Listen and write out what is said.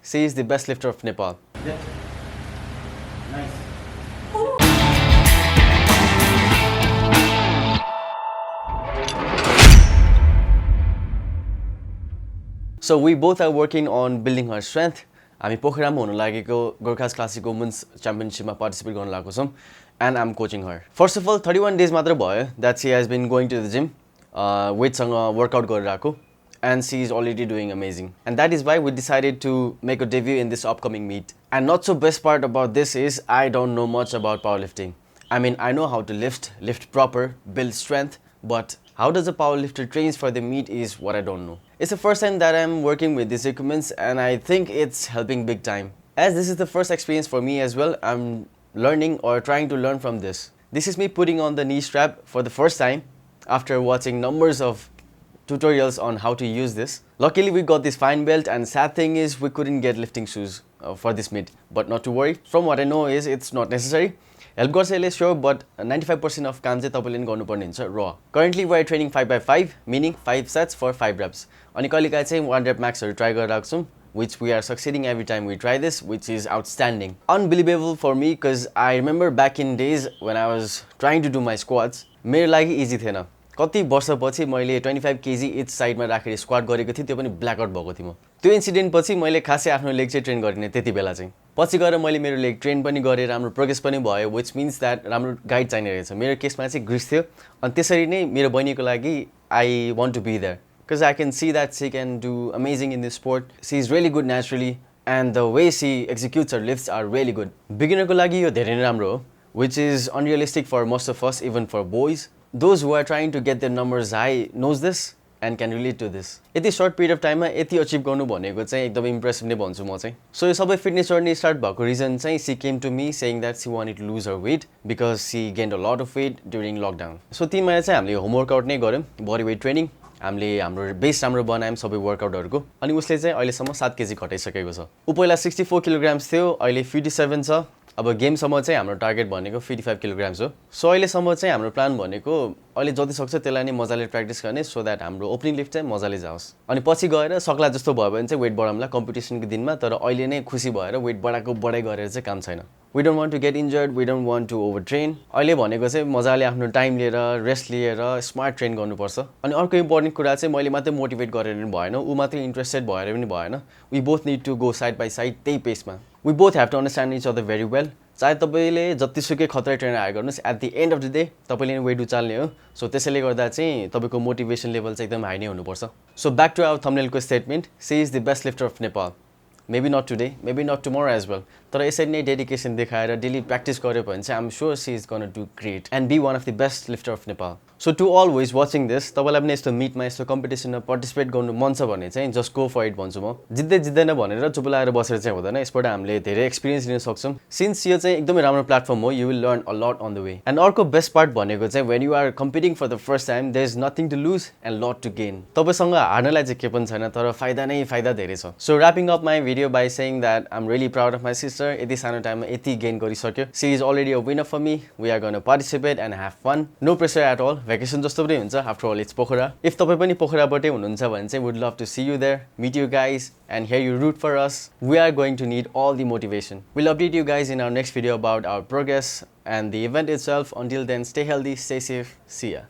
She is the best lifter of Nepal. Nice. So we both are working on building her strength. हामी पोखरामा हुन लागेको Gorkhas classic women's च्याम्पियनशिपमा participate गर्न लागेको छौँ and I am coaching her. First of all 31 days मात्र भयो that she has been going to the gym वेटसँग वर्कआउट गरेर आएको and she is already doing amazing. And that is why we decided to make a debut in this upcoming meet. And not so best part about this is I don't know much about powerlifting. I mean, I know how to lift proper, build strength, but how does a powerlifter trains for the meet is what I don't know. It's the first time that I'm working with these equipments and I think it's helping big time. As this is the first experience for me as well, I'm learning or trying to learn from this. This is me putting on the knee strap for the first time after watching numbers of tutorials on how to use this. Luckily we got this fine belt and sad thing is we couldn't get lifting shoes for this meet. But not to worry, from what I know is it's not necessary. Help गर्छ यसले sure, but 95% of काम चाहिँ तपाईले नि गर्नुपर्ने हुन्छ raw. Currently we are training 5x5 meaning 5 sets for 5 reps. अनि कहिलेकाहीँ चाहिँ 1 rep max हरु ट्राई गरिरहेको छौं which we are succeeding every time we try this, which is outstanding. Unbelievable for me because I remember back in days when I was trying to do my squats, मेरो लागि easy थिएन. कति वर्षपछि मैले 25 kg each साइडमा राखेर squat गरेको थिएँ, त्यो पनि ब्ल्याकआउट भएको थिएँ म. त्यो इन्सिडेन्ट पछि मैले खासै आफ्नो लेग चाहिँ ट्रेन गरिने त्यति बेला चाहिँ. पछि गएर मैले मेरो लेग ट्रेन पनि गरेँ, राम्रो प्रोग्रेस पनि भयो, which means that राम्रो गाइड चाहिने रहेछ. मेरो केसमा चाहिँ ग्रिस थियो अनि त्यसरी नै मेरो बहिनीको लागि I want to be there because I can see that she can do amazing in this sport. She is really good naturally and the way she executes her lifts are really good. Beginner को लागि यो धेरै नै राम्रो हो, which is unrealistic for most of us, even for boys. Those who are trying to get their numbers high knows this and can relate to this. यति short period of time मा यति अचिभ गर्नु भनेको चाहिँ एकदम impressive नै भन्छु म चाहिँ. So यो सबै फिटनेस जर्नी स्टार्ट भएको रिजन चाहिँ she came to me saying that she wanted to lose her weight because she gained a lot of weight during lockdown. So 3 महिना चाहिँ हामीले होम वर्कआउट नै गर्यौं, बडी वेट ट्रेनिङ. हामीले हाम्रो base राम्रो बनायौं सबै वर्कआउटहरुको. अनि उसले चाहिँ अहिलेसम्म 7 केजी घटाइसकेको छ. उ पहिला 64 किलोग्राम्स थियो, अहिले 57 छ. अब गेमसम्म चाहिँ हाम्रो टार्गेट भनेको 55 किलोग्राम्स हो. सो अहिलेसम्म चाहिँ हाम्रो प्लान भनेको अहिले जति सक्छ त्यसलाई नै मजाले प्र्याक्टिस गर्ने सो दैट हाम्रो ओपनिङ लिफ्ट चाहिँ मजाले जाओस्. अनि पछि गएर सक्ला जस्तो भयो भने चाहिँ वेट बढाउँला कम्पिटिसनको दिनमा, तर अहिले नै खुसी भएर वेट बढाएको बढाइ गरेर चाहिँ काम छैन. We don't want to get injured, we don't want to overtrain. अहिले भनेको चाहिँ मजाले आफ्नो टाइम लिएर रेस्ट लिएर स्मार्ट ट्रेन गर्नुपर्छ. अनि अर्को इम्पोर्टेन्ट कुरा चाहिँ मैले मात्रै मोटिभेट गरेर नि भएन, उ मात्रै इन्ट्रेस्टेड भएर पनि भएन. We both need to go side by side त्यही पेसमा. We both have to understand each other very well. चाहे तपाईले जतिसुकै खतरा ट्रेनर हायर गर्नुस्, at the end of the day तपाईले नै वेट उचाल्ने हो. सो त्यसैले गर्दा चाहिँ तपाईको मोटिभेसन लेभल चाहिँ एकदम हाई नै हुनुपर्छ. सो ब्याक टु आवर थम्बनेलको statement, she is the best lifter of Nepal. Maybe not today, maybe not tomorrow as well. तर यसरी नै डेडिकेसन देखाएर डेली प्र्याक्टिस गर्यो भने चाहिँ I'm sure she is going to do great and be one of the best lifter of Nepal. So to all who is watching this, तपाईलाई पनि यस्तो मिटमा यस्तो कम्पिटिसनमा पार्टिसिपेट गर्नु मन छ भने चाहिँ जस्ट गो फर इट भन्छु म. जित्दै जित्दैन भनेर चुप लागेर बसेर चाहिँ हुँदैन. यसबाट हामीले धेरै एक्सपिरियन्स लिन सक्छौं. सिन्स यो चाहिँ एकदमै राम्रो प्लेटफर्म हो, you will learn a lot on the way. And अर्को बेस्ट पार्ट भनेको चाहिँ when you are competing for the first time, there is nothing to lose and lot to gain. तपाईसँग हार्नलाई चाहिँ के पनि छैन, तर फाइदा नै फाइदा धेरै छ. So wrapping up my video by saying that I'm really proud of my sister. यति सानो टाइममा यति गेन गरिसक्यो. She is already a winner for me. We are going to participate and have fun. No pressure at all. Vacation जस्तो पनि हुन्छ. After all, it's Pokhara. If तपाईं पनि पोखराबाटै हुनुहुन्छ भने चाहिँ would love to see you there, meet you guys and hear you root for us. We are going to need all the motivation. We'll update you guys in our next video about our progress and the event itself. Until then, stay healthy, stay safe. See ya.